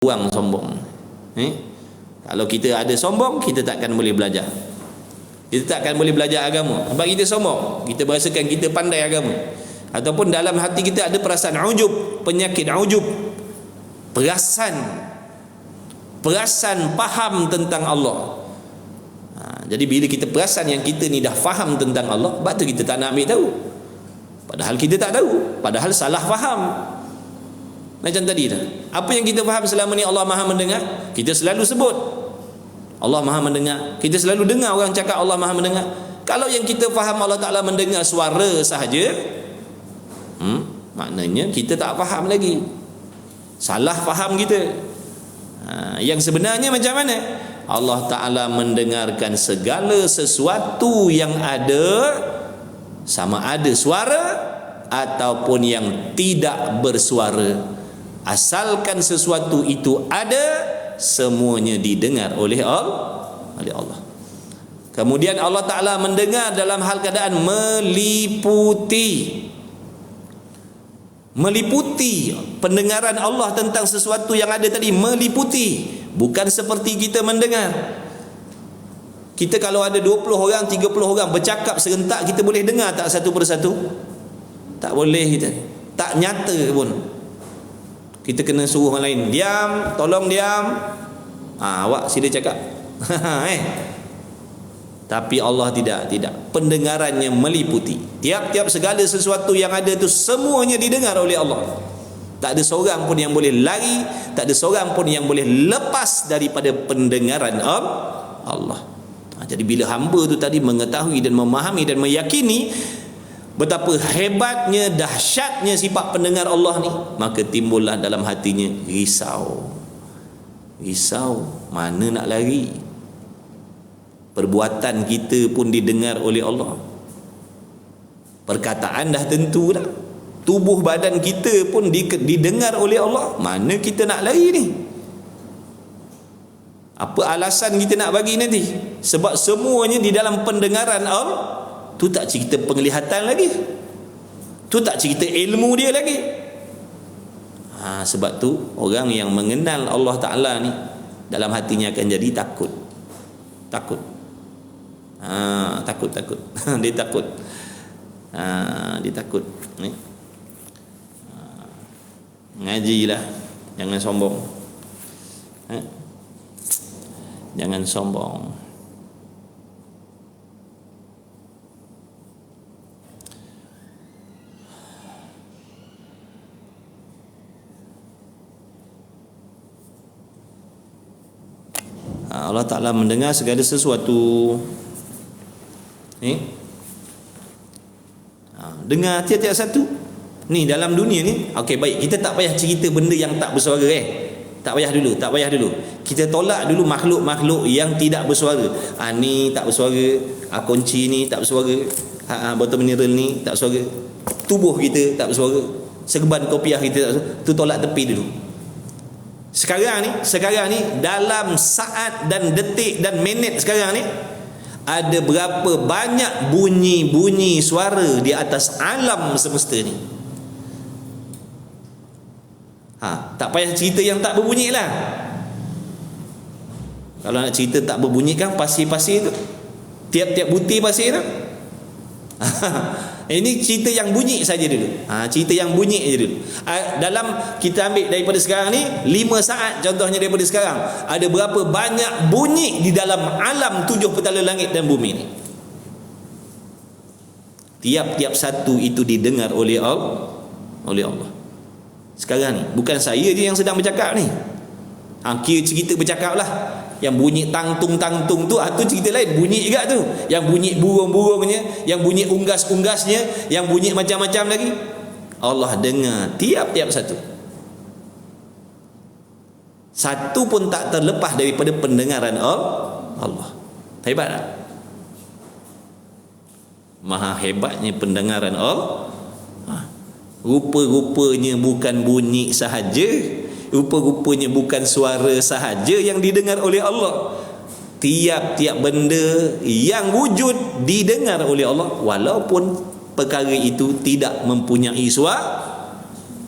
buang sombong. Kalau kita ada sombong, kita takkan boleh belajar. Kita takkan boleh belajar agama. Sebab kita sombong, kita berasakan kita pandai agama. Ataupun dalam hati kita ada perasaan ujub, penyakit ujub, perasan faham tentang Allah. Jadi bila kita perasan yang kita ni dah faham tentang Allah, sebab tu kita tak nak ambil tahu. Padahal kita tak tahu, padahal salah faham. Macam tadi dah. Apa yang kita faham selama ni Allah Maha mendengar, kita selalu sebut Allah Maha mendengar. Kita selalu dengar orang cakap Allah Maha mendengar. Kalau yang kita faham Allah Ta'ala mendengar suara sahaja, maknanya kita tak faham lagi. Salah faham kita. Yang sebenarnya macam mana? Allah Ta'ala mendengarkan segala sesuatu yang ada, sama ada suara ataupun yang tidak bersuara. Asalkan sesuatu itu ada, semuanya didengar oleh Allah. Kemudian Allah Ta'ala mendengar dalam hal keadaan meliputi pendengaran Allah tentang sesuatu yang ada tadi, meliputi. Bukan seperti kita mendengar. Kita kalau ada 20 orang, 30 orang bercakap serentak, kita boleh dengar tak satu persatu? Tak boleh kita. Tak nyata pun. Kita kena suruh orang lain, diam, tolong diam. Awak sila cakap. Tapi Allah tidak. Pendengarannya meliputi. Tiap-tiap segala sesuatu yang ada itu semuanya didengar oleh Allah. Tak ada seorang pun yang boleh lari, tak ada seorang pun yang boleh lepas daripada pendengaran Allah. Jadi bila hamba tu tadi mengetahui dan memahami dan meyakini betapa hebatnya, dahsyatnya sifat pendengar Allah ni, maka timbullah dalam hatinya risau. Mana nak lari? Perbuatan kita pun didengar oleh Allah. Perkataan dah tentu dah. Tubuh badan kita pun didengar oleh Allah. Mana kita nak lari ni? Apa alasan kita nak bagi nanti? Sebab semuanya di dalam pendengaran Allah. Tu tak cerita penglihatan lagi, tu tak cerita ilmu dia lagi. Sebab tu orang yang mengenal Allah Ta'ala ni, dalam hatinya akan jadi takut. Takut. Dia takut. Dia takut. Ngajilah, jangan sombong. Jangan sombong. Allah Ta'ala mendengar segala sesuatu. Dengar tiap-tiap satu. Ni dalam dunia ni, okey baik, kita tak payah cerita benda yang tak bersuara. Tak payah dulu. Kita tolak dulu makhluk-makhluk yang tidak bersuara. Ni tak bersuara, kunci ni tak bersuara, botol mineral ni tak bersuara, tubuh kita tak bersuara, serban kopiah kita tak bersuara. Tu tolak tepi dulu. Sekarang ni dalam saat dan detik dan minit sekarang ni, ada berapa banyak bunyi-bunyi suara di atas alam semesta ni. Tak payah cerita yang tak berbunyi lah. Kalau nak cerita tak berbunyi kan pasir-pasir tu, tiap-tiap butir pasir tu. Ini cerita yang bunyi saja dulu. Cerita yang bunyi saja dulu. Dalam kita ambil daripada sekarang ni 5 saat contohnya daripada sekarang, ada berapa banyak bunyi di dalam alam 7 petala langit dan bumi ni. Tiap-tiap satu itu didengar oleh Allah. Sekarang ni bukan saya je yang sedang bercakap ni. Kira cerita bercakap lah. Yang bunyi tangtung-tangtung tu, tu cerita lain, bunyi juga tu. Yang bunyi burung-burungnya, yang bunyi unggas-unggasnya, yang bunyi macam-macam lagi, Allah dengar tiap-tiap satu. Satu pun tak terlepas daripada pendengaran Allah. Hebat tak? Maha hebatnya pendengaran Allah. Rupa-rupanya bukan bunyi sahaja, rupa-rupanya bukan suara sahaja yang didengar oleh Allah. Tiap-tiap benda yang wujud didengar oleh Allah, walaupun perkara itu tidak mempunyai suara.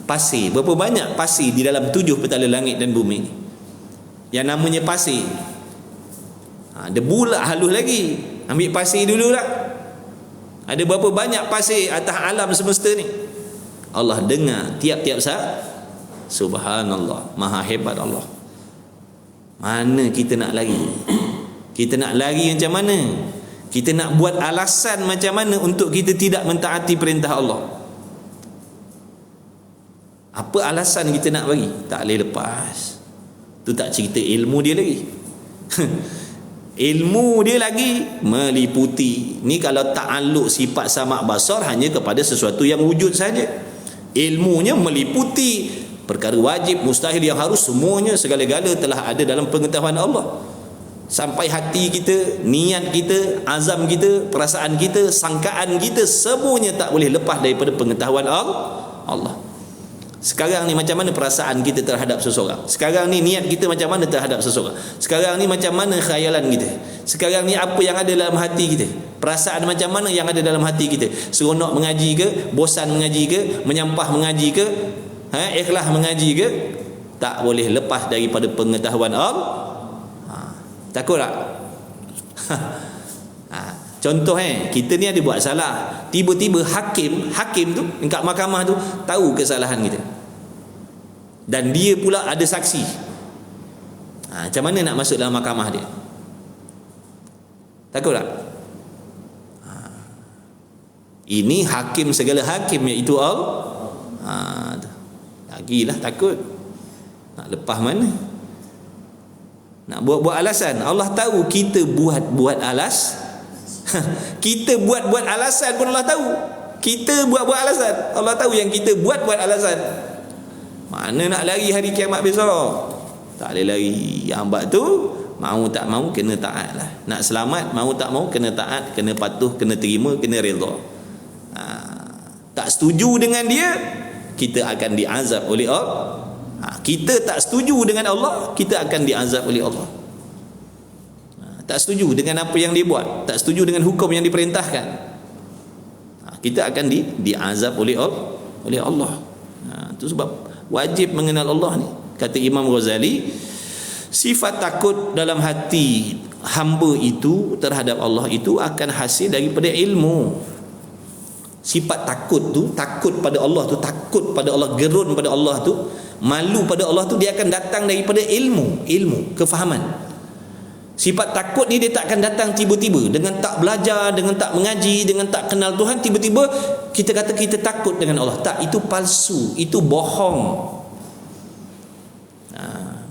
Pasir, berapa banyak pasir di dalam 7 petala langit dan bumi. yang namanya pasir. Debu lah halus lagi. Ambil pasir dulu lah. Ada berapa banyak pasir atas alam semesta ni. Allah dengar tiap-tiap saat. Subhanallah, maha hebat Allah. Mana kita nak lari? Kita nak lari macam mana? Kita nak buat alasan macam mana untuk kita tidak mentaati perintah Allah? Apa alasan kita nak bagi? Tak boleh lepas. Tu tak cerita ilmu dia lagi. Ilmu dia lagi meliputi. Ni kalau ta'alluq sifat sama' basar hanya kepada sesuatu yang wujud saja. Ilmunya meliputi perkara wajib, mustahil, yang harus, semuanya, segala-gala telah ada dalam pengetahuan Allah. Sampai hati kita, niat kita, azam kita, perasaan kita, sangkaan kita, semuanya tak boleh lepas daripada pengetahuan Allah. Sekarang ni macam mana perasaan kita terhadap seseorang? Sekarang ni niat kita macam mana terhadap seseorang? Sekarang ni macam mana khayalan kita? Sekarang ni apa yang ada dalam hati kita? Perasaan macam mana yang ada dalam hati kita? Seronok mengaji ke? Bosan mengaji ke? Menyampah mengaji ke? Ikhlas mengaji ke? Tak boleh lepas daripada pengetahuan Allah. Takut tak? Contoh kita ni ada buat salah, tiba-tiba hakim tu dekat mahkamah tu tahu kesalahan kita, dan dia pula ada saksi. Macam mana nak masuk dalam mahkamah dia? Takut tak? Ini hakim segala hakim, iaitu Allah. Lagilah takut. Nak lepas mana? Nak buat alasan. Allah tahu kita buat alas. Kita buat alasan pun Allah tahu. Kita buat alasan, Allah tahu yang kita buat alasan. Mana nak lari hari kiamat besok? Tak boleh lari. Hamba tu mau tak mau kena taat lah. Nak selamat mau tak mau kena taat, kena patuh, kena terima, kena redha. Tak setuju dengan dia, kita akan diazab oleh Allah. Kita tak setuju dengan Allah, kita akan diazab oleh Allah. Tak setuju dengan apa yang dia buat, tak setuju dengan hukum yang diperintahkan, kita akan diazab oleh Allah. Itu sebab wajib mengenal Allah ni. Kata Imam Ghazali, sifat takut dalam hati hamba itu terhadap Allah itu akan hasil daripada ilmu. Sifat takut tu, takut pada Allah tu, takut pada Allah, gerun pada Allah tu, malu pada Allah tu, dia akan datang daripada ilmu, kefahaman. Sifat takut ni dia tak akan datang tiba-tiba dengan tak belajar, dengan tak mengaji, dengan tak kenal Tuhan. Tiba-tiba kita kata kita takut dengan Allah. Tak, itu palsu, itu bohong.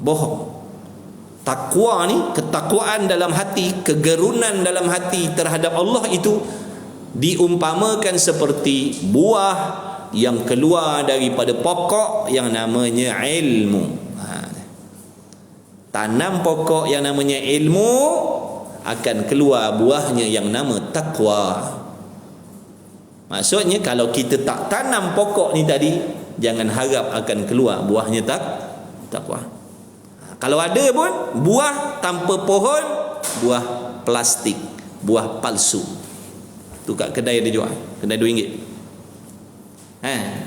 Bohong. Takwa ni, ketakwaan dalam hati, kegerunan dalam hati terhadap Allah itu diumpamakan seperti buah yang keluar daripada pokok yang namanya ilmu. Tanam pokok yang namanya ilmu, akan keluar buahnya yang nama takwa. Maksudnya kalau kita tak tanam pokok ni tadi, jangan harap akan keluar buahnya takwa. Kalau ada pun buah tanpa pohon, buah plastik, buah palsu. Tu kat kedai dia jual, kedai RM2.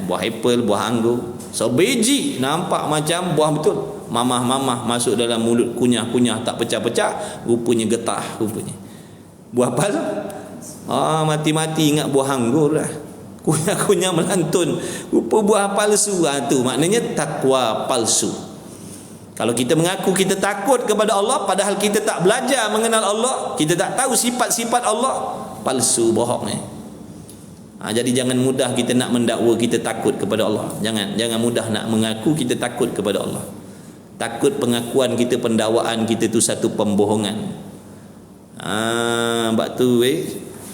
Buah apple, buah anggur, sebiji nampak macam buah betul. Mamah-mamah masuk dalam mulut, kunyah-kunyah tak pecah-pecah, rupanya getah rupanya. Buah pal, mati-mati ingat buah anggur lah. Kunyah-kunyah melantun, rupa buah palsu. Tu maknanya takwa palsu. Kalau kita mengaku kita takut kepada Allah, padahal kita tak belajar mengenal Allah, kita tak tahu sifat-sifat Allah, palsu, bohong. Jadi jangan mudah kita nak mendakwa kita takut kepada Allah. Jangan mudah nak mengaku kita takut kepada Allah. Takut pengakuan kita, pendakwaan kita tu satu pembohongan. Sebab tu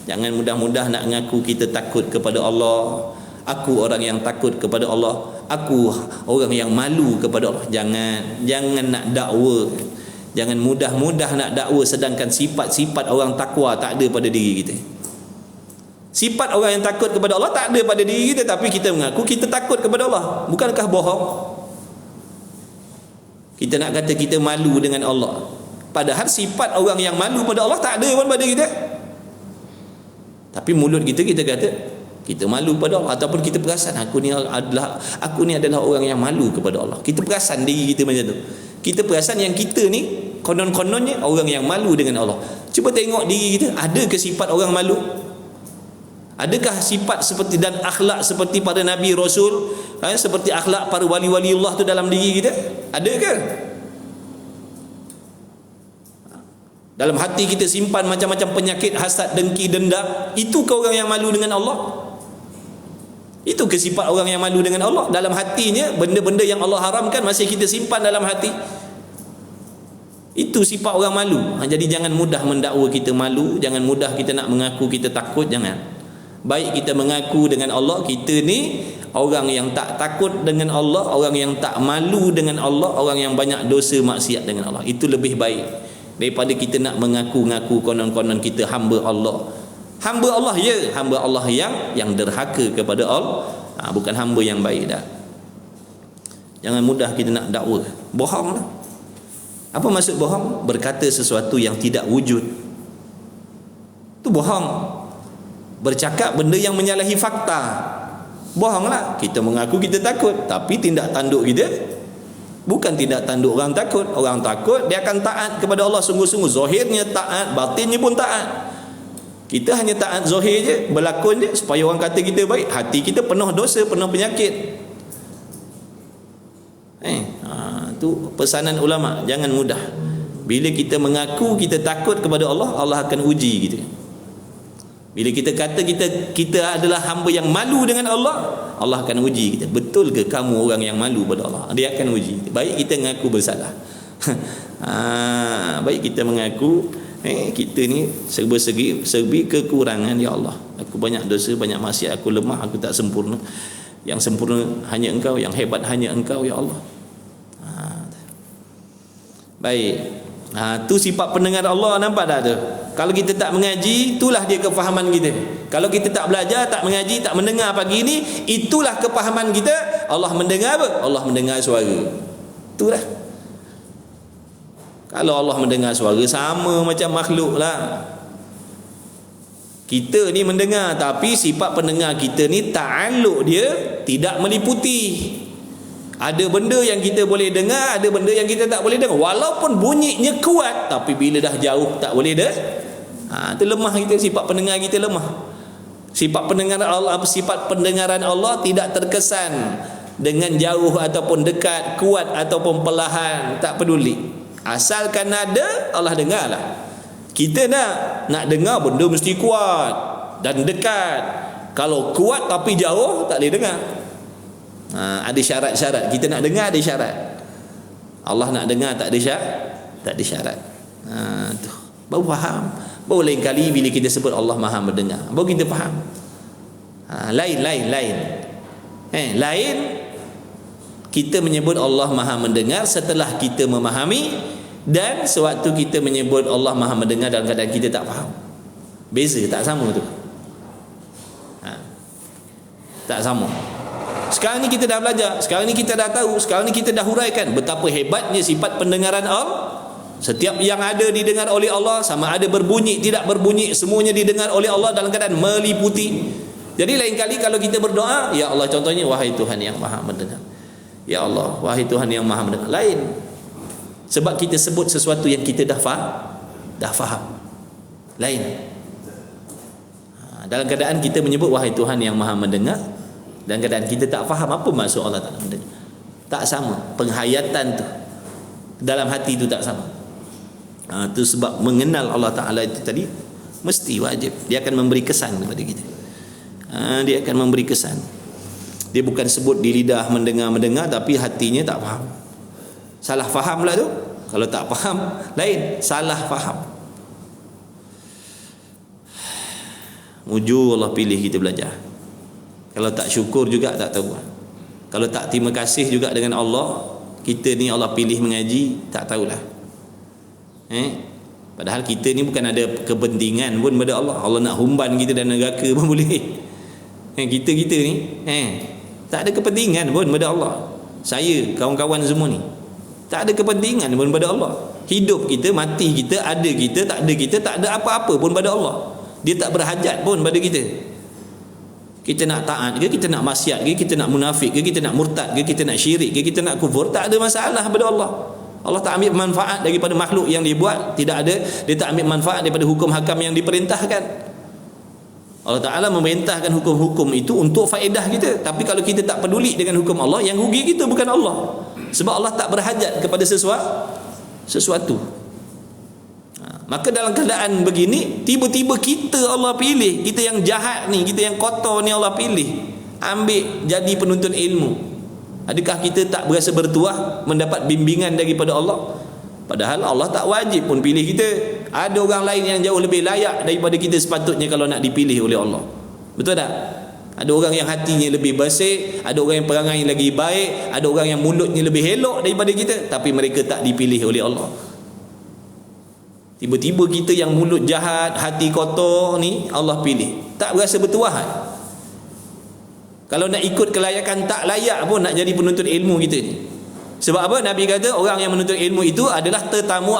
jangan mudah-mudah nak mengaku kita takut kepada Allah. Aku orang yang takut kepada Allah, aku orang yang malu kepada Allah. Jangan nak dakwa. Jangan mudah-mudah nak dakwa sedangkan sifat-sifat orang takwa tak ada pada diri kita. Sifat orang yang takut kepada Allah tak ada pada diri kita, tapi kita mengaku kita takut kepada Allah. Bukankah bohong? Kita nak kata kita malu dengan Allah, padahal sifat orang yang malu pada Allah tak ada pun pada kita. Tapi mulut kita kata kita malu pada Allah, ataupun kita perasan aku ni adalah orang yang malu kepada Allah. Kita perasan diri kita macam tu. Kita perasan yang kita ni konon-kononnya orang yang malu dengan Allah. Cuba tengok diri kita, ada ke sifat orang malu? Adakah sifat seperti dan akhlak seperti para Nabi Rasul, seperti akhlak para wali-wali Allah tu dalam diri kita? Ada ke? Dalam hati kita simpan macam-macam penyakit, hasad, dengki, dendam. Itu ke orang yang malu dengan Allah? Itu ke sifat orang yang malu dengan Allah? Dalam hatinya benda-benda yang Allah haramkan masih kita simpan dalam hati. Itu sifat orang malu. Jadi jangan mudah mendakwa kita malu, jangan mudah kita nak mengaku kita takut, jangan. Baik kita mengaku dengan Allah, kita ni orang yang tak takut dengan Allah, orang yang tak malu dengan Allah, orang yang banyak dosa maksiat dengan Allah. Itu lebih baik daripada kita nak mengaku-ngaku konon-konon kita hamba Allah. Hamba Allah, ya, hamba Allah yang derhaka kepada Allah, bukan hamba yang baik dah. Jangan mudah kita nak dakwa. Bohong lah. Apa maksud bohong? Berkata sesuatu yang tidak wujud. Itu bohong. Bercakap benda yang menyalahi fakta, bohonglah. Kita mengaku kita takut, tapi tindak tanduk kita bukan tindak tanduk orang takut. Orang takut dia akan taat kepada Allah sungguh-sungguh, zahirnya taat, batinnya pun taat. Kita hanya taat zahir je, berlakon je supaya orang kata kita baik. Hati kita penuh dosa, penuh penyakit. Itu pesanan ulama, jangan mudah. Bila kita mengaku kita takut kepada Allah, Allah akan uji kita. Bila kita kata kita adalah hamba yang malu dengan Allah, Allah akan uji kita. Betul ke kamu orang yang malu pada Allah? Dia akan uji kita. Baik kita mengaku bersalah. Baik kita mengaku kita ni serbi kekurangan, ya Allah. Aku banyak dosa, banyak maksiat, aku lemah, aku tak sempurna. Yang sempurna hanya Engkau, yang hebat hanya Engkau, ya Allah. Baik. Tu sifat pendengar Allah, nampak tak tu? Kalau kita tak mengaji, itulah dia kefahaman kita. Kalau kita tak belajar, tak mengaji, tak mendengar pagi ni, itulah kefahaman kita. Allah mendengar apa? Allah mendengar suara. Itulah. Kalau Allah mendengar suara, sama macam makhluk lah. Kita ni mendengar, tapi sifat pendengar kita ni ta'alluq dia tidak meliputi. Ada benda yang kita boleh dengar, ada benda yang kita tak boleh dengar. Walaupun bunyinya kuat, tapi bila dah jauh tak boleh dah. Itu lemah kita, sifat pendengar kita lemah. Sifat pendengaran Allah, sifat pendengaran Allah tidak terkesan dengan jauh ataupun dekat, kuat ataupun perlahan, tak peduli. Asalkan ada, Allah dengarlah. Kita nak dengar benda mesti kuat dan dekat. Kalau kuat tapi jauh, tak boleh dengar. Ada syarat-syarat. Kita nak dengar ada syarat. Allah nak dengar tak ada syarat, tak ada syarat. Tu baru faham. Baru lain kali bila kita sebut Allah Maha mendengar, baru kita faham. Lain kita menyebut Allah Maha mendengar setelah kita memahami, dan sewaktu kita menyebut Allah Maha mendengar dalam keadaan kita tak faham. Beza, tak sama tu. Tak sama. Sekarang ni kita dah belajar, sekarang ni kita dah tahu, sekarang ni kita dah huraikan betapa hebatnya sifat pendengaran Allah. Setiap yang ada didengar oleh Allah, sama ada berbunyi tidak berbunyi, semuanya didengar oleh Allah dalam keadaan meliputi. Jadi lain kali kalau kita berdoa, ya Allah, contohnya, wahai Tuhan yang Maha mendengar, ya Allah, wahai Tuhan yang Maha mendengar, lain. Sebab kita sebut sesuatu yang kita dah faham. Lain. Dalam keadaan kita menyebut wahai Tuhan yang Maha mendengar, dalam keadaan kita tak faham apa maksud Allah Ta'ala mendengar, tak sama. Penghayatan tu dalam hati tu tak sama. Itu sebab mengenal Allah Ta'ala itu tadi mesti wajib. Dia akan memberi kesan kepada kita. Dia akan memberi kesan. Dia bukan sebut di lidah mendengar tapi hatinya tak faham. Salah faham lah tu. Kalau tak faham, lain. Salah faham. Mujur Allah pilih kita belajar. Kalau tak syukur juga tak tahu. Kalau tak terima kasih juga dengan Allah, kita ni Allah pilih mengaji, tak tahulah. Padahal kita ni bukan ada kepentingan pun pada Allah. Allah nak humban kita dan neraka pun boleh. Kita ni tak ada kepentingan pun pada Allah. Saya, kawan-kawan semua ni, tak ada kepentingan pun pada Allah. Hidup kita, mati kita, ada kita, tak ada kita, tak ada apa-apa pun pada Allah. Dia tak berhajat pun pada kita. Kita nak taat ke, kita nak maksiat ke, kita nak munafik ke, kita nak murtad ke, kita nak syirik ke, kita nak kufur, tak ada masalah pada Allah. Allah tak ambil manfaat daripada makhluk yang dia buat, tidak ada, dia tak ambil manfaat daripada hukum hakam yang diperintahkan. Allah Ta'ala memerintahkan hukum-hukum itu untuk faedah kita. Tapi kalau kita tak peduli dengan hukum Allah, yang rugi kita bukan Allah, sebab Allah tak berhajat kepada sesuatu. Maka dalam keadaan begini, tiba-tiba kita Allah pilih, kita yang jahat ni, kita yang kotor ni Allah pilih, ambil jadi penuntut ilmu. Adakah kita tak berasa bertuah mendapat bimbingan daripada Allah? Padahal Allah tak wajib pun pilih kita. Ada orang lain yang jauh lebih layak daripada kita sepatutnya kalau nak dipilih oleh Allah. Betul tak? Ada orang yang hatinya lebih bersih, ada orang yang perangai lagi baik, ada orang yang mulutnya lebih elok daripada kita, tapi mereka tak dipilih oleh Allah. Tiba-tiba kita yang mulut jahat, hati kotor ni Allah pilih. Tak berasa bertuah. Kalau nak ikut kelayakan, tak layak pun nak jadi penuntut ilmu kita ni. Sebab apa? Nabi kata orang yang menuntut ilmu itu adalah tetamu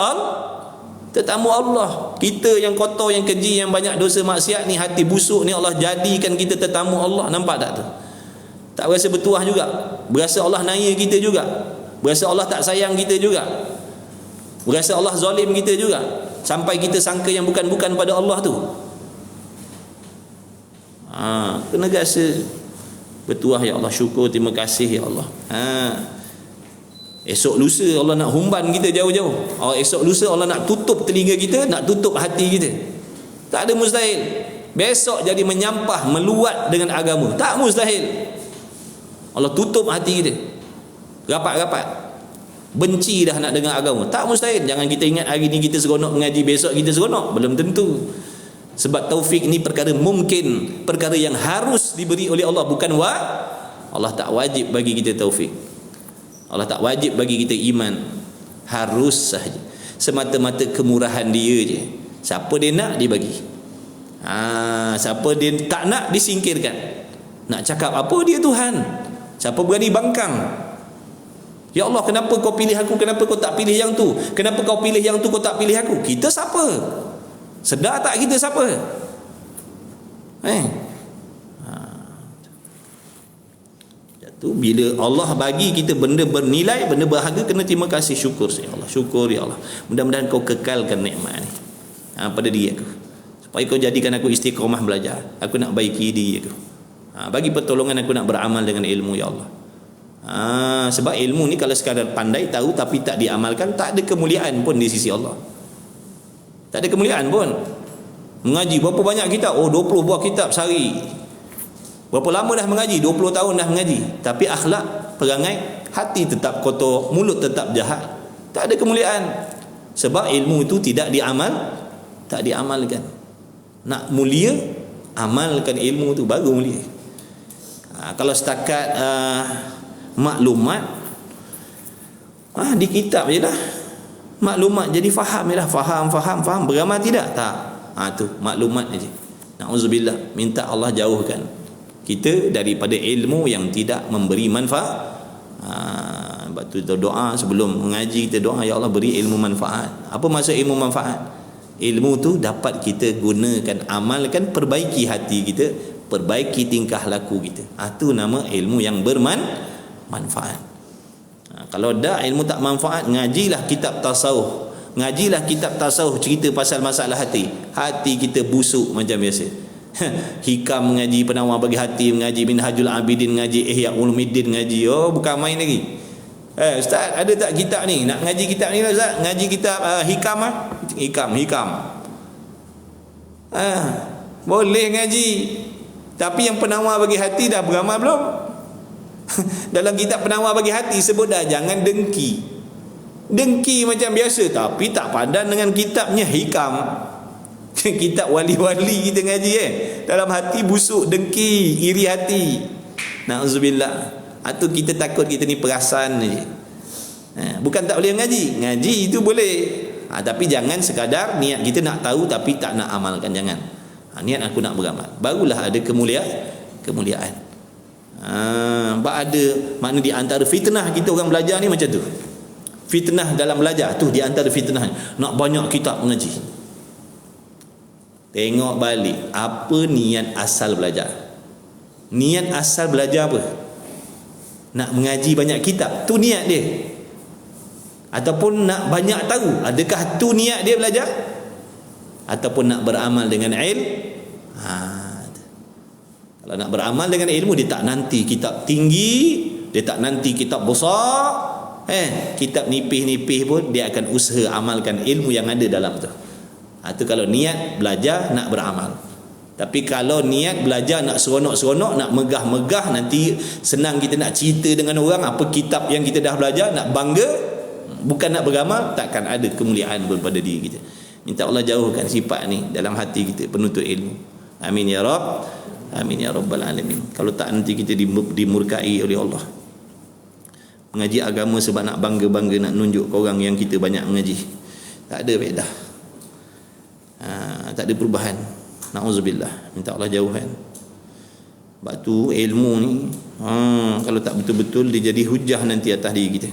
Allah. Kita yang kotor, yang keji, yang banyak dosa maksiat ni, hati busuk ni, Allah jadikan kita tetamu Allah. Nampak tak tu? Tak berasa bertuah juga. Berasa Allah naya kita juga. Berasa Allah tak sayang kita juga. Berasa Allah zalim kita juga. Sampai kita sangka yang bukan-bukan pada Allah tu. Kena rasa bertuah, ya Allah, syukur, terima kasih ya Allah. Esok lusa Allah nak humban kita jauh-jauh. Esok lusa Allah nak tutup telinga kita, nak tutup hati kita. Tak ada mustahil. Besok jadi menyampah, meluat dengan agama. Tak mustahil. Allah tutup hati kita. Rapat-rapat. Benci dah nak dengar agama. Tak mustahil. Jangan kita ingat hari ni kita seronok mengaji, besok kita seronok. Belum tentu. Sebab taufik ni perkara mungkin, perkara yang harus diberi oleh Allah, bukan Allah tak wajib bagi kita taufik. Allah tak wajib bagi kita iman. Harus sahaja. Semata-mata kemurahan dia je. Siapa dia nak, dia bagi. Siapa dia tak nak, disingkirkan. Nak cakap apa, dia Tuhan. Siapa berani bangkang? Ya Allah, kenapa kau pilih aku? Kenapa kau tak pilih yang tu? Kenapa kau pilih yang tu, kau tak pilih aku? Kita siapa? Sedar tak kita siapa? Tu bila Allah bagi kita benda bernilai, benda berharga, kena terima kasih, syukur ya Allah, syukur ya Allah. Mudah-mudahan kau kekalkan nikmat ni pada diri aku, supaya kau jadikan aku istiqamah belajar. Aku nak baiki diri aku. Bagi pertolongan aku nak beramal dengan ilmu ya Allah. Sebab ilmu ni kalau sekadar pandai tahu tapi tak diamalkan, tak ada kemuliaan pun di sisi Allah. Tak ada kemuliaan pun. Mengaji berapa banyak kitab? 20 buah kitab sehari. Berapa lama dah mengaji? 20 tahun dah mengaji. Tapi akhlak, perangai, hati tetap kotor, mulut tetap jahat. Tak ada kemuliaan. Sebab ilmu itu tak diamalkan. Nak mulia, amalkan ilmu itu baru mulia. Kalau setakat maklumat, di kitab je dah. Maklumat jadi faham je dah. Faham. Beramal tidak? Tak. Tu maklumat aja. Na'udzubillah. Minta Allah jauhkan kita daripada ilmu yang tidak memberi manfaat. Sebab tu kita doa sebelum mengaji, kita doa, ya Allah beri ilmu manfaat. Apa maksud ilmu manfaat? Ilmu tu dapat kita gunakan, amalkan, perbaiki hati kita, perbaiki tingkah laku kita. Tu nama ilmu yang bermanfaat. Kalau dah ilmu tak manfaat, ngajilah kitab tasawuf. Ngajilah kitab tasawuf cerita pasal masalah hati. Hati kita busuk macam biasa. Hikam mengaji, penawar bagi hati mengaji, Minhajul Abidin mengaji, Ihya Ulumuddin mengaji. Bukan main lagi. Ustaz, ada tak kitab ni? Nak ngaji kitab ni lah Ustaz. Ngaji kitab hikam Hikam. Boleh ngaji. Tapi yang penawar bagi hati dah beramal belum? Dalam kitab penawar bagi hati sebut dah, jangan dengki. Dengki macam biasa tapi tak padan dengan kitabnya hikam. Kitab wali-wali kita ngaji dalam hati busuk, dengki, iri hati. Na'udzubillah. Atau kita takut kita ni perasan je. Bukan tak boleh ngaji. Ngaji itu boleh. Tapi jangan sekadar niat kita nak tahu tapi tak nak amalkan. Jangan. Niat aku nak beramal. Barulah ada kemuliaan. Ada makna di antara fitnah kita orang belajar ni macam tu. Fitnah dalam belajar tu di antara fitnah. Nak banyak kitab mengaji. Tengok balik apa niat asal belajar. Niat asal belajar apa? Nak mengaji banyak kitab. Tu niat dia. Ataupun nak banyak tahu, adakah tu niat dia belajar? Ataupun nak beramal dengan kalau nak beramal dengan ilmu, dia tak nanti kitab tinggi, dia tak nanti kitab besar, kitab nipih-nipih pun dia akan usaha amalkan ilmu yang ada dalam tu. Itu kalau niat belajar nak beramal. Tapi kalau niat belajar nak seronok-seronok, nak megah-megah, nanti senang kita nak cerita dengan orang apa kitab yang kita dah belajar, nak bangga, bukan nak beramal, takkan ada kemuliaan pun pada diri kita. Minta Allah jauhkan sifat ni dalam hati kita, penuntut ilmu. Amin ya Rabb, amin ya Rabbal Alamin. Kalau tak, nanti kita dimurkai oleh Allah. Mengaji agama sebab nak bangga-bangga, nak nunjuk ke orang yang kita banyak mengaji, tak ada faedah, tak ada perubahan. Na'udzubillah, minta Allah jauhkan. Sebab tu ilmu ni kalau tak betul-betul, dia jadi hujah nanti atas diri kita.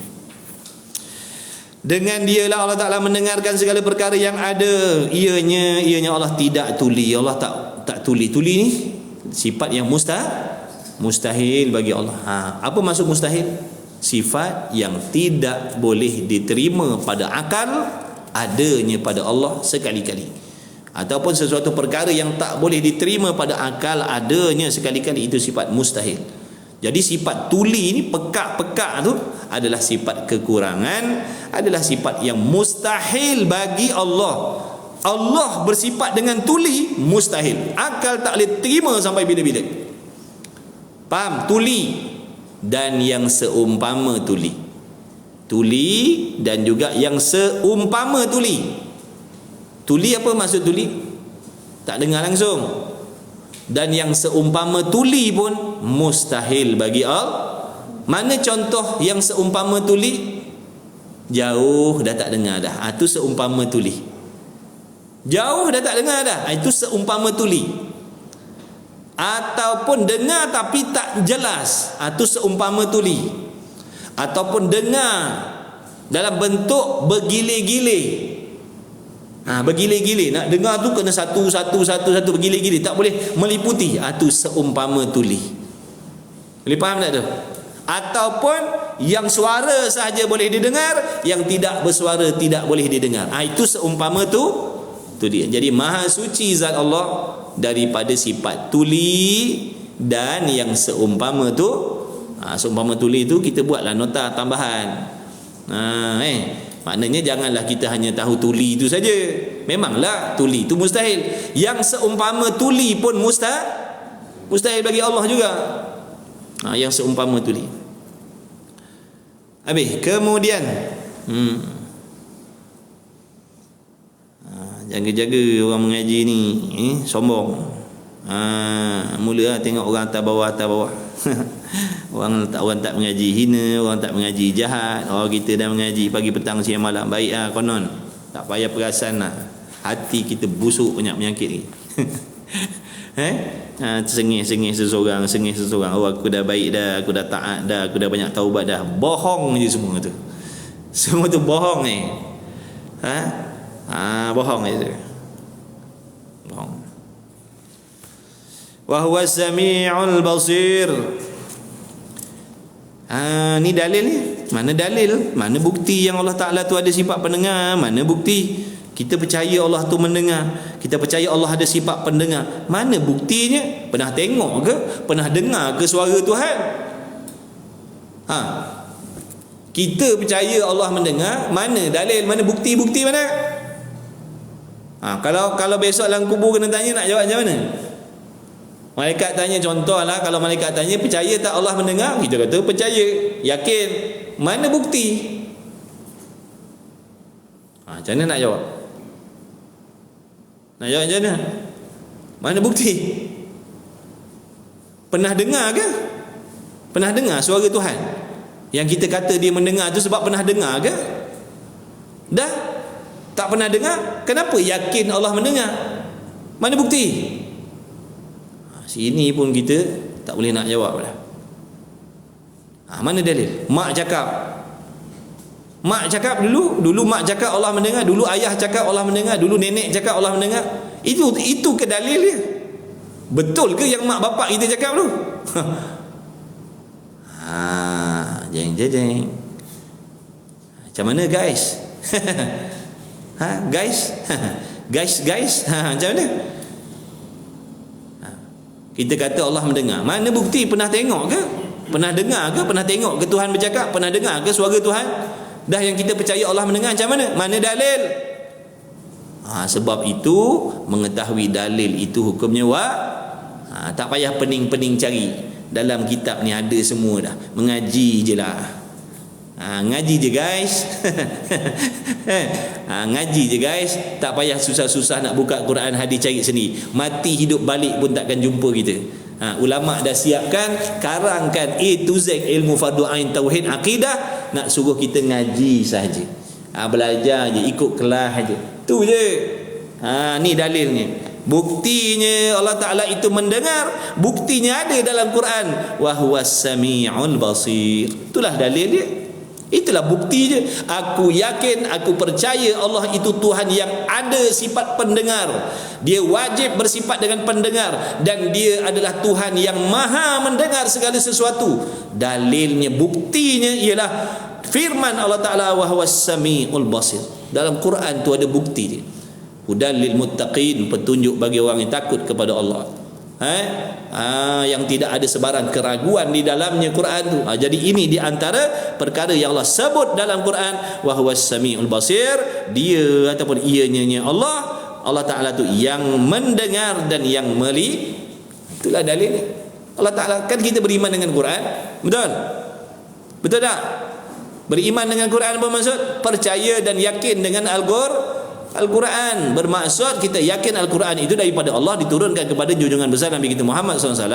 Dengan dialah Allah Ta'ala mendengarkan segala perkara yang ada. Ianya Allah tidak tuli. Allah tak tuli. Tuli ni sifat yang mustahil bagi Allah. Apa maksud mustahil? Sifat yang tidak boleh diterima pada akal, adanya pada Allah sekali-kali. Ataupun sesuatu perkara yang tak boleh diterima pada akal, adanya sekali-kali, itu sifat mustahil. Jadi sifat tuli ni, pekak-pekak tu adalah sifat kekurangan, adalah sifat yang mustahil bagi Allah. Allah bersifat dengan tuli, mustahil. Akal tak boleh terima sampai bila-bila. Faham? Tuli dan yang seumpama tuli. Tuli dan juga yang seumpama tuli. Tuli apa maksud tuli? Tak dengar langsung. Dan yang seumpama tuli pun mustahil bagi Allah. Mana contoh yang seumpama tuli? Jauh dah tak dengar dah. Itu seumpama tuli. Jauh dah tak dengar dah. Itu seumpama tuli. Ataupun dengar tapi tak jelas. Itu seumpama tuli. Ataupun dengar dalam bentuk bergilir-gilir. Bergilir-gilir, nak dengar tu kena satu bergilir-gilir, tak boleh meliputi. Itu seumpama tuli. Boleh faham tak tu? Ataupun yang suara sahaja boleh didengar, yang tidak bersuara tidak boleh didengar. Itu seumpama tu dia. Jadi maha suci zat Allah daripada sifat tuli dan yang seumpama tu. Seumpama tuli tu kita buatlah nota tambahan. Maknanya janganlah kita hanya tahu tuli itu saja. Memanglah tuli itu mustahil. Yang seumpama tuli pun mustahil bagi Allah juga. Yang seumpama tuli. Habis. Kemudian jaga-jaga orang mengaji ni, sombong. Mula tengok orang atas bawah. orang tak mengaji hina, orang tak mengaji jahat. Kita dah mengaji pagi petang siang malam, baik konon. Tak payah perasan lah. Hati kita busuk banyak penyakit ni. Sengih seseorang. Aku dah baik dah, aku dah taat dah, aku dah banyak taubat dah. Bohong je semua tu. Semua tu bohong ni. Bohong je. Bohong. Wa huwa samiul basir. Ni dalil ni. Mana dalil? Mana bukti yang Allah Ta'ala tu ada sifat pendengar? Mana bukti? Kita percaya Allah tu mendengar, kita percaya Allah ada sifat pendengar. Mana buktinya? Pernah tengok ke? Pernah dengar ke suara Tuhan? Kita percaya Allah mendengar. Mana dalil? Mana bukti-bukti mana? Kalau besok dalam kubur kena tanya, nak jawab macam mana? Malaikat tanya, contohlah, kalau malaikat tanya, percaya tak Allah mendengar? Kita kata percaya, yakin. Mana bukti? Macam mana nak jawab? Nak jawab macam mana? Mana bukti? Pernah dengar ke? Pernah dengar suara Tuhan? Yang kita kata dia mendengar tu sebab pernah dengar ke? Dah tak pernah dengar, kenapa yakin Allah mendengar? Mana bukti? Sini pun kita tak boleh nak jawab dah. Mana dalil? Mak cakap dulu mak cakap Allah mendengar, dulu ayah cakap Allah mendengar, dulu nenek cakap Allah mendengar. Itu ke dalil dia? Betul ke yang mak bapak kita cakap tu? Jeng. Macam mana guys? Guys? guys? Macam mana? Kita kata Allah mendengar. Mana bukti? Pernah tengok ke? Pernah dengar ke? Pernah tengok ke Tuhan bercakap? Pernah dengar ke suara Tuhan? Dah yang kita percaya Allah mendengar, macam mana? Mana dalil? Sebab itu mengetahui dalil itu hukumnya tak payah pening-pening cari. Dalam kitab ni ada semua dah. Mengaji je lah. Ngaji je guys. Ngaji je guys. Tak payah susah-susah nak buka Quran hadis cari sendiri. Mati hidup balik pun takkan jumpa kita. Ulama dah siapkan, karangkan A to Z ilmu fardu ain tauhid akidah, nak suruh kita ngaji saja. Belajar je, ikut kelas aja. Tu je. Ni dalilnya. Buktinya Allah Ta'ala itu mendengar. Buktinya ada dalam Quran. Wa huwas sami'ul basir. Itulah dalil dia. Itulah bukti je. Aku yakin, aku percaya Allah itu Tuhan yang ada sifat pendengar. Dia wajib bersifat dengan pendengar, dan dia adalah Tuhan yang maha mendengar segala sesuatu. Dalilnya, buktinya ialah firman Allah Ta'ala, wa huwas sami'ul basir. Dalam Quran tu ada bukti dia. Hudal lil muttaqin, petunjuk bagi orang yang takut kepada Allah. Yang tidak ada sebarang keraguan di dalamnya Quran tu. Jadi ini di antara perkara yang Allah sebut dalam Quran, wa huwas samiul basir. Dia ataupun ianya Allah Ta'ala tu yang mendengar dan yang melihat. Itulah dalil. Allah Ta'ala, kan kita beriman dengan Quran, betul tak? Beriman dengan Quran apa maksud? Percaya dan yakin dengan Al-Quran. Bermaksud kita yakin Al-Quran itu daripada Allah, diturunkan kepada junjungan besar Nabi kita Muhammad SAW.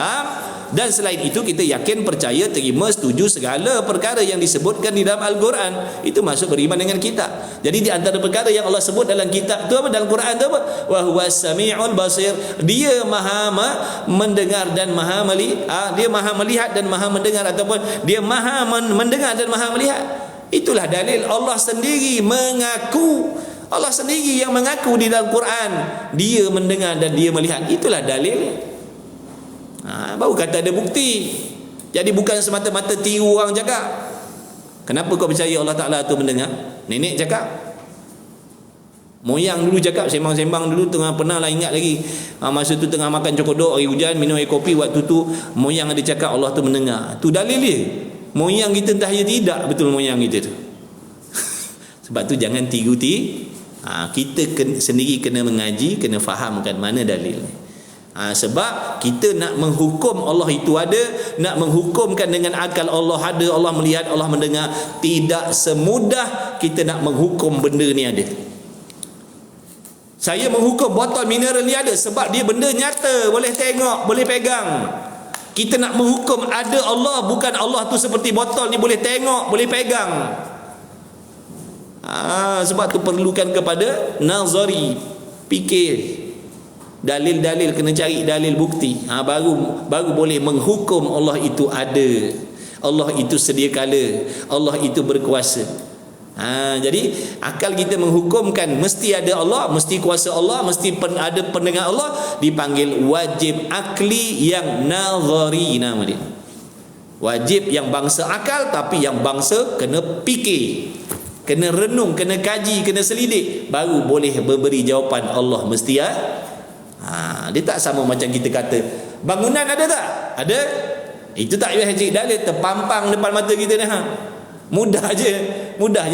Dan selain itu kita yakin, percaya, terima, setuju segala perkara yang disebutkan di dalam Al-Quran. Itu masuk beriman dengan kitab. Jadi di antara perkara yang Allah sebut dalam kitab itu apa? Dalam Quran itu apa? Wa huwas sami'ul basir. Dia maha mendengar dan maha melihat. Dia maha melihat dan maha mendengar, ataupun dia maha mendengar dan maha melihat. Itulah dalil. Allah sendiri mengaku. Allah sendiri yang mengaku di dalam Quran dia mendengar dan dia melihat. Itulah dalil. Baru kata ada bukti. Jadi bukan semata-mata tiru orang cakap. Kenapa kau percaya Allah Ta'ala tu mendengar? Nenek cakap, moyang dulu cakap, sembang-sembang dulu, pernah lah ingat lagi, masa tu tengah makan cokodok, hari hujan, minum air kopi, waktu tu moyang ada cakap Allah tu mendengar. Tu dalil dia. Moyang kita entah ya tidak betul moyang kita tu. Sebab tu jangan tiru. Kita sendiri kena mengaji, kena fahamkan mana dalil. Sebab kita nak menghukum Allah itu ada, nak menghukumkan dengan akal Allah ada, Allah melihat, Allah mendengar, tidak semudah kita nak menghukum benda ni ada. Saya menghukum botol mineral ni ada sebab dia benda nyata, boleh tengok, boleh pegang. Kita nak menghukum ada Allah, bukan Allah tu seperti botol ni, boleh tengok, boleh pegang. Sebab tu perlukan kepada nazari, fikir, dalil-dalil, kena cari dalil bukti. Baru boleh menghukum Allah itu ada, Allah itu sedia kala, Allah itu berkuasa. Jadi akal kita menghukumkan mesti ada Allah, mesti kuasa Allah, mesti ada pendengar Allah, dipanggil wajib akli yang nazari nama dia. Wajib yang bangsa akal, tapi yang bangsa kena fikir, kena renung, kena kaji, kena selidik, baru boleh memberi jawapan Allah mesti dia tak sama macam kita kata bangunan ada tak? Ada. Itu tak payah cari dalil, terpampang depan mata kita dah. Mudah je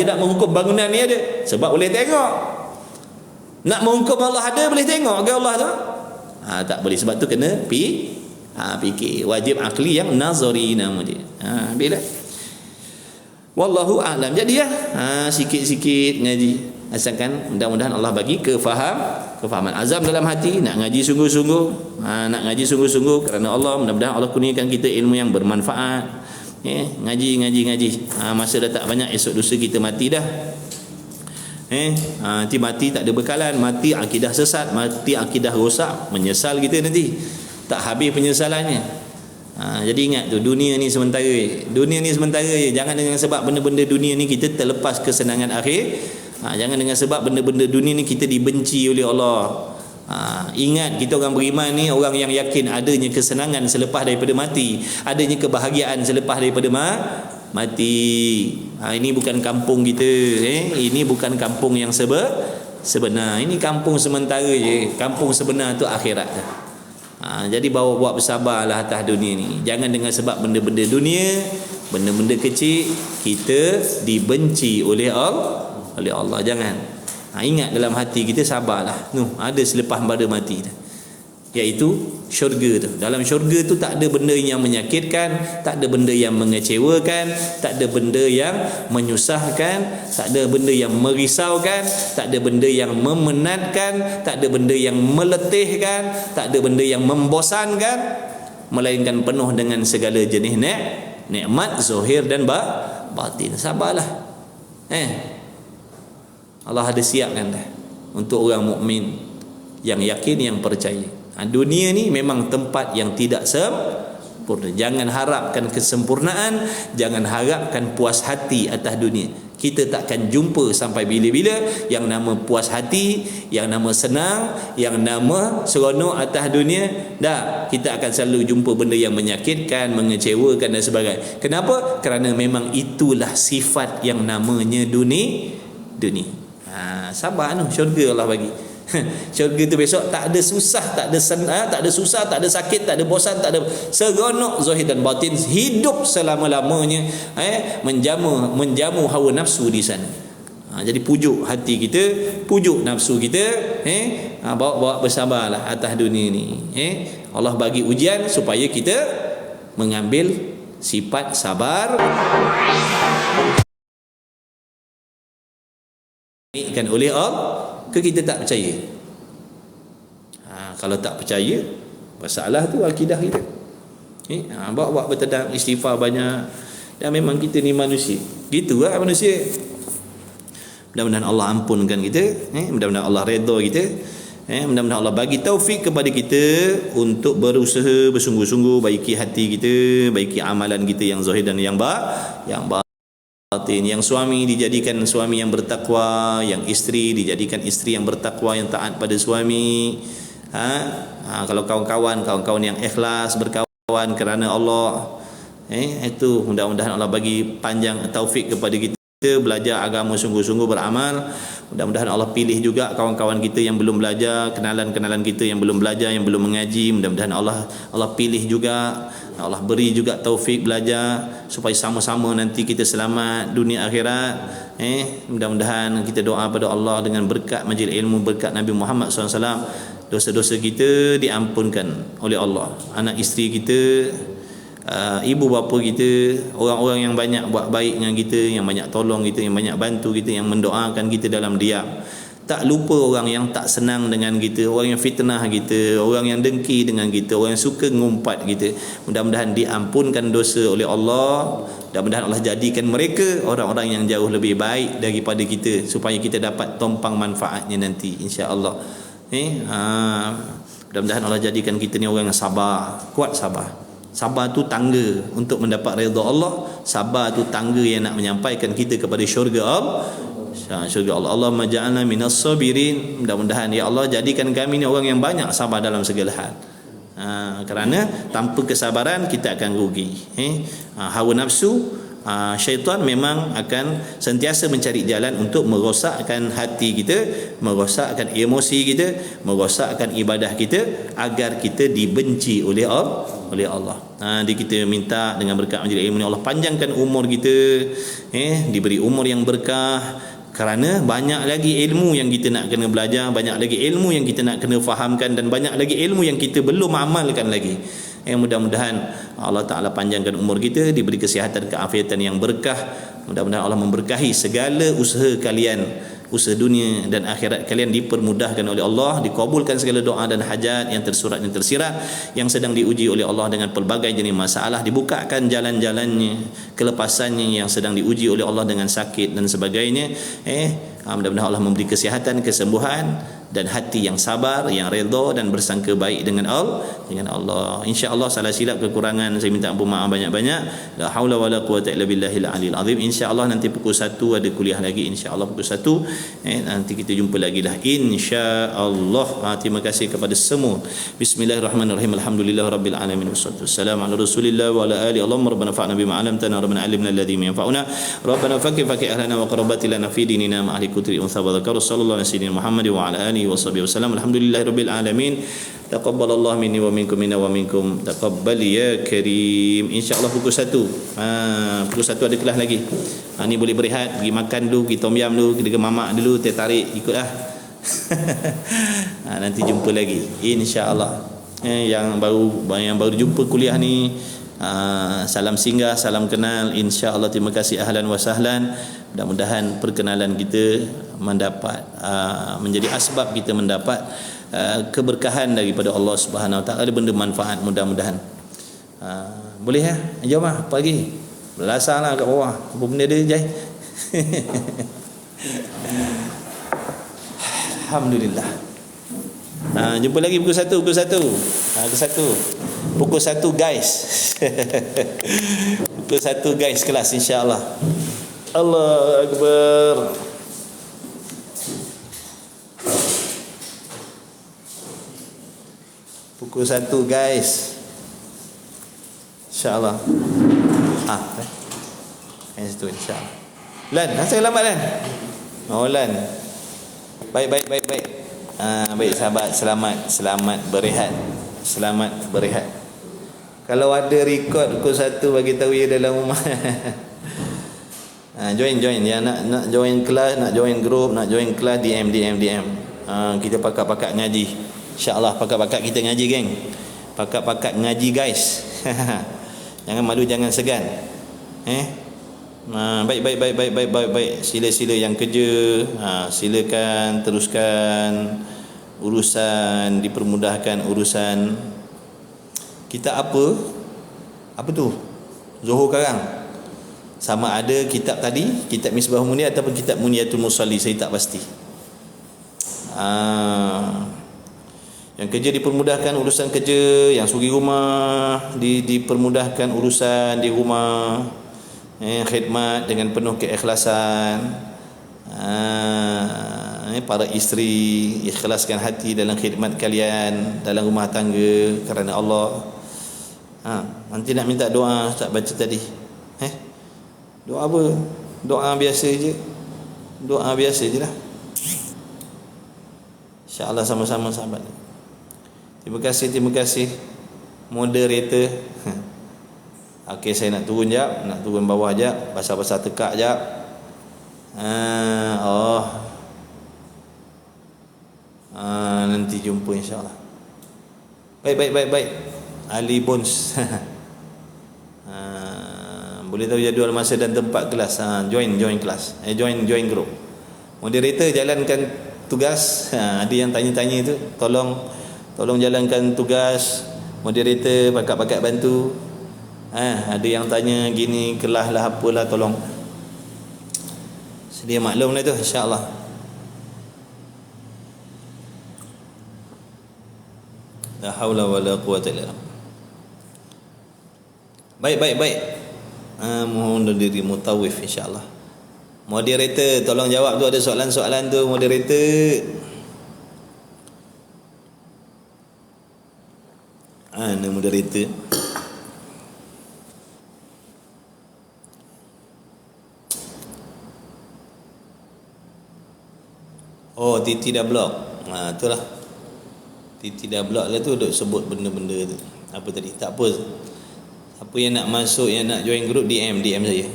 nak menghukum bangunan ni ada sebab boleh tengok. Nak menghukum Allah ada, boleh tengok ke Allah tu? Tak boleh. Sebab tu kena fikir. Wajib akli yang nazari nama dia. Bila wallahu a'lam. Jadi sikit-sikit ngaji, asalkan mudah-mudahan Allah bagi kefahaman, azam dalam hati, nak ngaji sungguh-sungguh, kerana Allah. Mudah-mudahan Allah kurniakan kita ilmu yang bermanfaat. Ngaji. Masa dah tak banyak, esok lusa kita mati dah. Nanti mati tak ada bekalan, mati akidah sesat, mati akidah rosak, menyesal kita nanti, tak habis penyesalannya. Jadi ingat tu, dunia ni sementara je. Jangan dengan sebab benda-benda dunia ni kita terlepas kesenangan akhir. Jangan dengan sebab benda-benda dunia ni kita dibenci oleh Allah. Ingat, kita orang beriman ni orang yang yakin adanya kesenangan selepas daripada mati, adanya kebahagiaan selepas daripada mati. Ini bukan kampung kita, ini bukan kampung yang sebenar. Ini kampung sementara je. Kampung sebenar tu akhirat dah. Jadi bawa bersabarlah atas dunia ni. Jangan dengan sebab benda-benda dunia, benda-benda kecil kita dibenci oleh Allah. Jangan. Ingat dalam hati kita, sabarlah. Ada selepas pada mati dah. Iaitu syurga tu. Dalam syurga tu tak ada benda yang menyakitkan, tak ada benda yang mengecewakan, tak ada benda yang menyusahkan, tak ada benda yang merisaukan, tak ada benda yang memenatkan, tak ada benda yang meletihkan, tak ada benda yang membosankan, melainkan penuh dengan segala jenis nikmat zahir dan batin. Sabarlah. Allah ada siapkan dah untuk orang mukmin yang yakin, yang percaya. Dunia ni memang tempat yang tidak sempurna. Jangan harapkan kesempurnaan, jangan harapkan puas hati atas dunia. Kita takkan jumpa sampai bila-bila yang nama puas hati, yang nama senang, yang nama seronok atas dunia. Kita akan selalu jumpa benda yang menyakitkan, mengecewakan dan sebagainya. Kenapa? Kerana memang itulah sifat yang namanya dunia. Sabar syurga Allah bagi. Syurga tu besok tak ada susah, tak ada tak ada susah, tak ada sakit, tak ada bosan, tak ada, seronok zahir dan batin, hidup selama-lamanya, menjamu hawa nafsu di sana. Jadi pujuk hati kita, pujuk nafsu kita, bawa bersabarlah atas dunia ni. Allah bagi ujian supaya kita mengambil sifat sabar. Kan oleh Allah ke kita tak percaya. Kalau tak percaya, masalah tu akidah kita. Bawa bertadang, istighfar banyak. Dan memang kita ni manusia. Gitulah manusia. Mudah-mudahan Allah ampunkan kita, mudah-mudahan Allah redha kita, mudah-mudahan Allah bagi taufik kepada kita untuk berusaha bersungguh-sungguh, baiki hati kita, baiki amalan kita yang zahir dan yang batin. Yang suami dijadikan suami yang bertakwa, yang isteri dijadikan isteri yang bertakwa, yang taat pada suami. Kalau kawan-kawan yang ikhlas berkawan kerana Allah, itu mudah-mudahan Allah bagi panjang taufik kepada kita belajar agama sungguh-sungguh, beramal. Mudah-mudahan Allah pilih juga kawan-kawan kita yang belum belajar, kenalan-kenalan kita yang belum belajar, yang belum mengaji. Mudah-mudahan Allah pilih juga, Allah beri juga taufik belajar supaya sama-sama nanti kita selamat dunia akhirat. Mudah-mudahan kita doa pada Allah dengan berkat majlis ilmu, berkat Nabi Muhammad SAW, dosa-dosa kita diampunkan oleh Allah. Anak isteri kita, ibu bapa kita, orang-orang yang banyak buat baik dengan kita, yang banyak tolong kita, yang banyak bantu kita, yang mendoakan kita dalam diam. Tak lupa orang yang tak senang dengan kita, orang yang fitnah kita, orang yang dengki dengan kita, orang yang suka ngumpat kita. Mudah-mudahan diampunkan dosa oleh Allah. Mudah-mudahan Allah jadikan mereka orang-orang yang jauh lebih baik daripada kita, supaya kita dapat tompang manfaatnya nanti, insya-Allah. Mudah-mudahan Allah jadikan kita ni orang yang sabar, kuat sabar. Sabar tu tangga untuk mendapat redha Allah. Sabar tu tangga yang nak menyampaikan kita kepada syurga Allah. Syurga Allah. Allahumma ja'alna minas sabirin. Mudah-mudahan ya Allah jadikan kami ni orang yang banyak sabar dalam segala hal. Kerana tanpa kesabaran kita akan rugi. Hawa nafsu, syaitan memang akan sentiasa mencari jalan untuk merosakkan hati kita, merosakkan emosi kita, merosakkan ibadah kita, agar kita dibenci oleh Allah. Jadi kita minta dengan berkat majlis ilmu ni Allah panjangkan umur kita, diberi umur yang berkah. Kerana banyak lagi ilmu yang kita nak kena belajar, banyak lagi ilmu yang kita nak kena fahamkan, dan banyak lagi ilmu yang kita belum amalkan lagi. Mudah-mudahan Allah Ta'ala panjangkan umur kita, diberi kesihatan, keafiatan yang berkah. Mudah-mudahan Allah memberkahi segala usaha kalian, usaha dunia dan akhirat kalian dipermudahkan oleh Allah, dikabulkan segala doa dan hajat yang tersurat dan tersirat, yang sedang diuji oleh Allah dengan pelbagai jenis masalah, dibukakan jalan-jalannya, kelepasannya yang sedang diuji oleh Allah dengan sakit dan sebagainya. Mudah-mudahan Allah memberi kesihatan, kesembuhan, dan hati yang sabar, yang redha dan bersangka baik dengan Allah. Insya-Allah salah silap kekurangan saya minta ampun maaf banyak-banyak. La haula wala quwata illa billahil aliyil azim. Insya-Allah nanti pukul 1 ada kuliah lagi, insya-Allah pukul 1. Nanti kita jumpa lagi dah, insya-Allah. Terima kasih kepada semua. Bismillahirrahmanirrahim. Alhamdulillahirabbil alamin wassalatu wassalamu ala rasulillah wa ala alihi. Allahumma rabbana fa'na bima 'allamtana rabbana 'allimna alladhi yanfa'una rabbana fakki ahlana wa qarabatina fi dinina ma'ali kutri unsa wa dzakar sallallahu alaihi wasallam Muhammad wa ala alihi washabihi wasallam. Alhamdulillahirabbil alamin. Taqabbalallahu minni wa minkum minna wa minkum taqabbal ya karim. Insya-Allah pukul 1. Pukul 1 ada kelas lagi. Ni boleh berehat, pergi makan dulu, pergi tom yam dulu, pergi mamak dulu, teh tarik ikutlah. Nanti jumpa lagi insya-Allah. Yang baru jumpa kuliah ni, salam singgah, salam kenal, insya-Allah. Terima kasih, ahlan wa sahlan. Mudah-mudahan perkenalan kita mendapat menjadi asbab kita mendapat keberkahan daripada Allah Subhanahu Wa Taala, ada benda manfaat mudah-mudahan. Boleh ya? Jom lah pagi. Belasarlah kat bawah. Apa benda dia, Jai? Alhamdulillah. Jumpa lagi pukul 1. Pukul 1 guys. Pukul 1 guys kelas, insya-Allah. Allah Akbar. Pukul 1 guys, insya-Allah. Yang situ insya-Allah. Lan, asal lambat Lan? Oh Lan. Baik. Baik sahabat, selamat berehat. Kalau ada rekod pukul 1 bagi tahu ya dalam rumah. Join yang nak join kelas, nak join group, nak join kelas, DM. Kita pakat-pakat ngaji, insya-Allah. Pakat-pakat kita ngaji, geng. Pakat-pakat ngaji guys. Jangan malu, jangan segan. Baik. Sila-sila yang kerja, silakan teruskan urusan, dipermudahkan urusan kita. Apa tu Zuhur Karang, sama ada kitab tadi, kitab Misbahul Munir ataupun kitab Muniyatul Musalli, saya tak pasti. Yang kerja dipermudahkan urusan kerja, yang suri rumah dipermudahkan urusan di rumah, khidmat dengan penuh keikhlasan. Para isteri, ikhlaskan hati dalam khidmat kalian dalam rumah tangga kerana Allah. Nanti nak minta doa, tak baca tadi. Doa apa? Doa biasa je lah. InsyaAllah sama-sama sahabat. Terima kasih moderator. Okey, saya nak turun jap, nak turun bawah jap, basah-basah tekak jap. Nanti jumpa insya-Allah. Baik. Ali Bones. Boleh tahu jadual masa dan tempat kelas. Join kelas. Join group. Moderator jalankan tugas. Ada yang tanya-tanya tu, tolong jalankan tugas. Moderator pakat-pakat bantu. Ada yang tanya gini, kelas lah apalah, tolong sedia maklum lah tu, insya-Allah. La haula wala quwata illa billah. Baik. Mohon diri mutawif, insya-Allah. Moderator tolong jawab tu, ada soalan-soalan tu moderator. Moderator. Titi dah blok. Itulah. Titi dah blok lah tu, duk sebut benda-benda tu. Apa tadi? Tak apa. Apa yang nak masuk, yang nak join group, DM saya.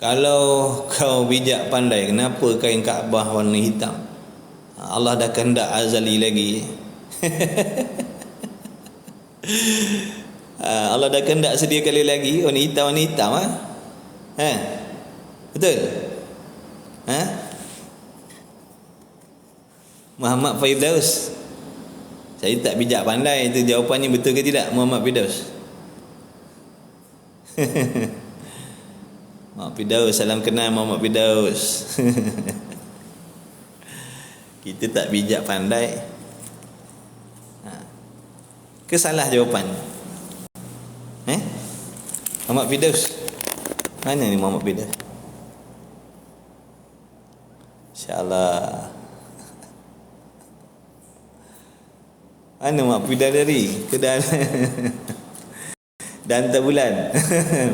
Kalau kau bijak pandai, kenapa kain Kaabah warna hitam? Allah dah kehendak azali lagi. Allah dah kehendak sedia kali lagi warna hitam betul? Muhammad Firdaus, saya tak bijak pandai, itu jawapannya betul ke tidak? Muhammad Firdaus. Firdaus, salam kenal Muhammad Firdaus. Kita tak bijak pandai. Kesalah jawapan. Muhammad Firdaus. Mana ni Muhammad Firdaus? InsyaAllah. Mana Muhammad Firdaus dari? Kedah. Dan bulan.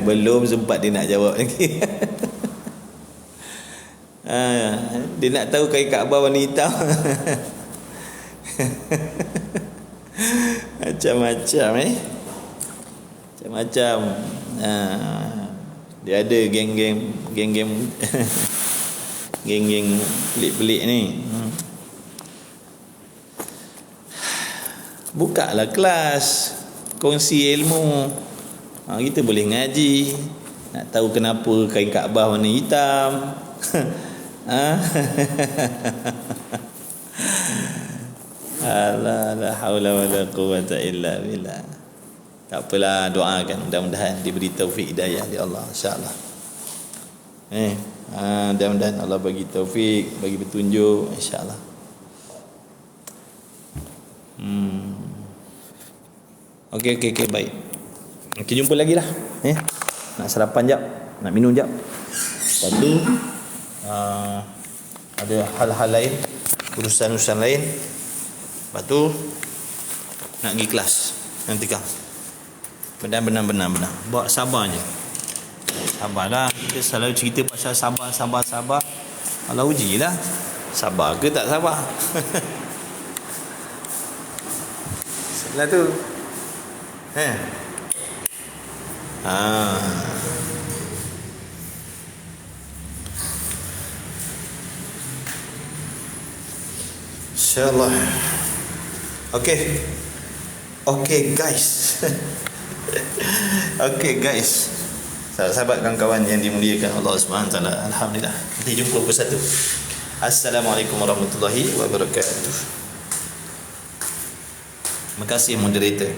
Belum sempat dia nak jawab lagi. Dia nak tahu kain Kaabah warna hitam. Macam-macam Macam-macam. Dia ada geng-geng geng-geng pelik-pelik ni. Bukalah kelas, kongsi ilmu. Kita boleh ngaji, nak tahu kenapa kain Kaabah warna hitam. La haula wala quwwata illa billah. Tak apalah, doakan mudah-mudahan diberi taufik hidayah oleh Allah, insya-Allah. Mudah-mudahan Allah bagi taufik, bagi petunjuk, insya-Allah. Okey, baik. Kita jumpa lagi lah. Nak sarapan jap, nak minum jap. Lepas tu ada hal-hal lain, urusan-urusan lain. Lepas tu nak pergi kelas nanti kau. Benar. Buat sabar je. Sabarlah. Kita selalu cerita pasal sabar. Allah ujilah. Sabar ke tak sabar? Setelah tu InsyaAllah. Okay guys. Okay guys, sahabat kawan-kawan yang dimuliakan Allah SWT, alhamdulillah, nanti jumpa bersatu. Assalamualaikum warahmatullahi wabarakatuh. Terima kasih moderator.